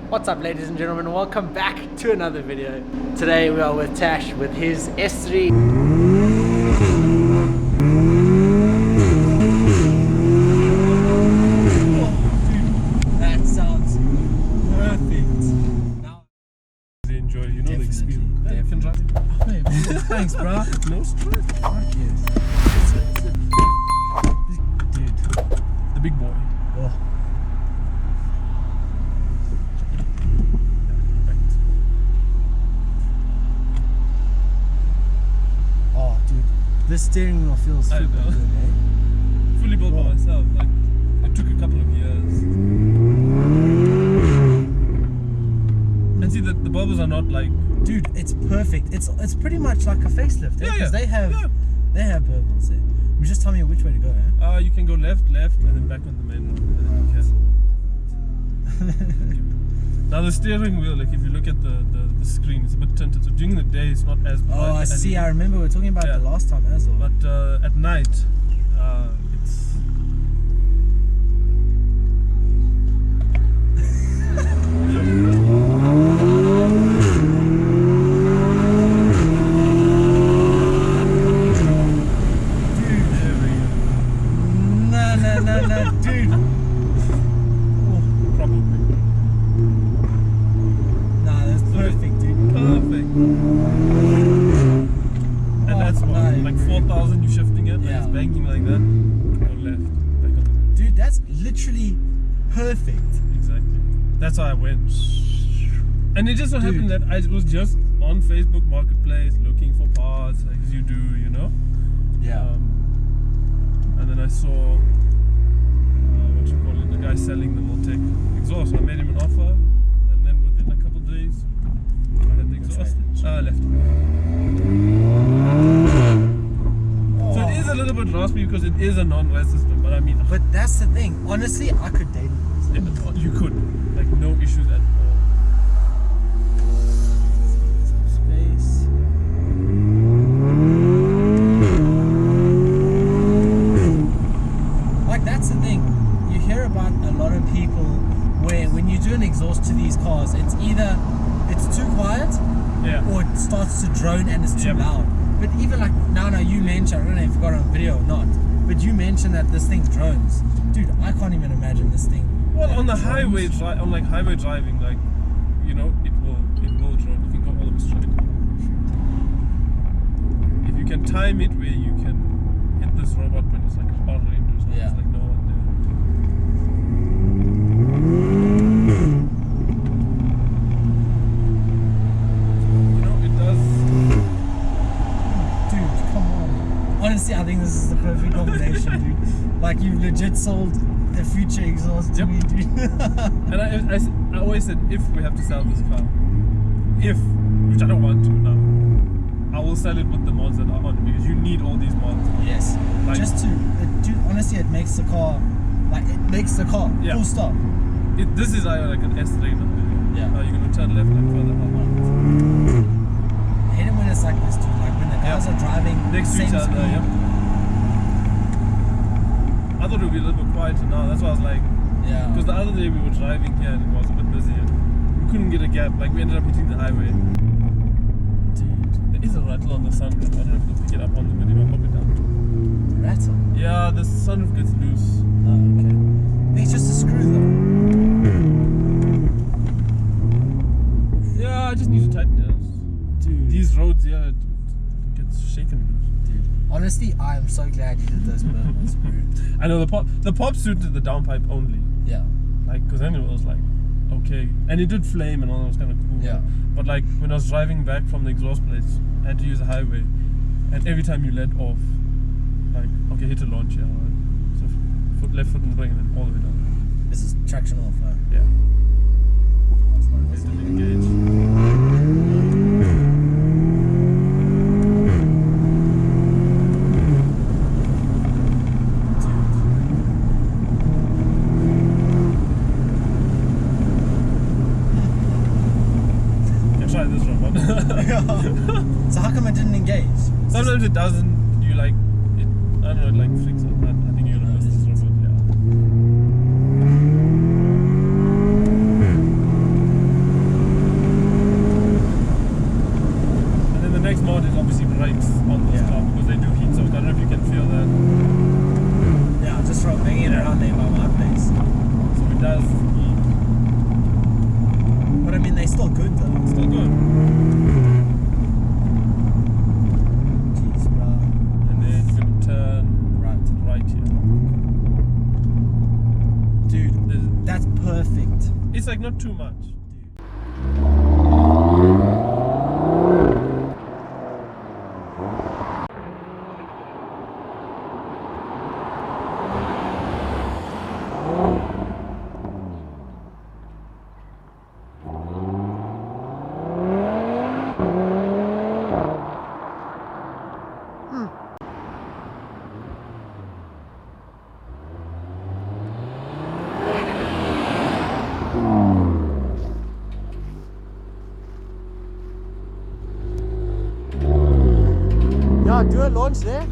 What's up, ladies and gentlemen? Welcome back to another video. Today we are with Tash with his S3. That sounds perfect. Now Enjoy, you know, the experience. Yeah, You can drive it. hey, thanks, bro. No stress. Fuck yes. Dude, the big boy. Oh. Oh, dude, this steering wheel feels super know. good, eh? Fully built by myself. Like, it took a couple of years. And see, the bubbles are not like. Dude, it's perfect. It's pretty much like a facelift, Yeah, because yeah. they have burbles there. You just tell me which way to go, eh? You can go left, and then back on the main road. And then you can. Now the steering wheel, like if you look at the screen, it's a bit tinted. So during the day, it's not as bright. Oh, I see. I remember we were talking about Yeah. the last time as well. But at night, it's. No, dude. Probably. Nah, that's perfect, dude. Perfect. And that's what, no, like 4,000 you're shifting it, and Yeah. it's banking like that. Go left, back on the. Dude, that's literally perfect. Exactly. That's how I went. And it just so happened that I was just on Facebook Marketplace looking for parts, like you do, you know? Yeah. And then I saw, the guy selling the Miltek exhaust. So I made him an offer, and then within a couple of days, I had the exhaust. Left. So it is a little bit raspy because it is a non-res system, but I mean, But that's the thing. Honestly, I could date this. yeah, you could, like no issues at all. Space. Like, that's the thing. You hear about a lot of people where when you do an exhaust to these cars, it's either it's too quiet, Yeah. or it starts to drone and it's too Yep. loud. But even like now you mentioned, I don't know if you got it on video or not, but you mentioned that this thing drones. Dude, I can't even imagine this thing. Well, on the drones. highway, on like highway driving, like you know, it will drone. You can go all the way straight. If you can time it where you can hit this robot when it's like hard range or something, Yeah. it's like no one there. You know, it does. Dude, come on. Honestly, I think this is the perfect combination, dude. Like, you've legit sold the future exhaust to Yep. me, dude. And I always said, if we have to sell this car, which I don't want to now, I will sell it with the mods that are on it, because you need all these mods. Yes. Like- Dude, honestly, it makes the car, Yeah. full stop. This is like an S3 now. Yeah. You're going to turn left like further up. I hate it when it's like this, dude. Like, when the cars are driving Next to same each other, speed. yeah. I thought it would be a little bit quieter now. That's why I was like, Yeah. because the other day we were driving here and it was a bit busy and we couldn't get a gap. Like we ended up hitting the highway. Dude, There is a rattle on the sunroof. I don't know if you can pick it up on the video. I'll pop it down. rattle. Yeah, the sunroof gets loose. Oh, okay. I think it's just a screw, though. Yeah, I just need to tighten it. Dude. These roads, yeah, it gets shaken loose. Dude. Honestly, I'm so glad you did those burbles, bro. I know the pop suited the downpipe only. Yeah. Like, because then it was like, okay. And it did flame and all, that was kind of cool. Yeah. But like, when I was driving back from the exhaust place, I had to use a highway. And every time you let off, like, okay, hit a launch, yeah. Right. So left foot in the brake and then all the way down. This is traction off, huh? Yeah. That's not It didn't engage. Try this robot. So how come it didn't engage? Sometimes it doesn't. You like it. I don't know. It like freaks out. I think you're gonna miss this robot. Yeah. I mean, they're still good though. Still good. Jeez, bro. And then you're gonna turn right here. Dude, that's perfect. It's like not too much. Yeah, do a launch there.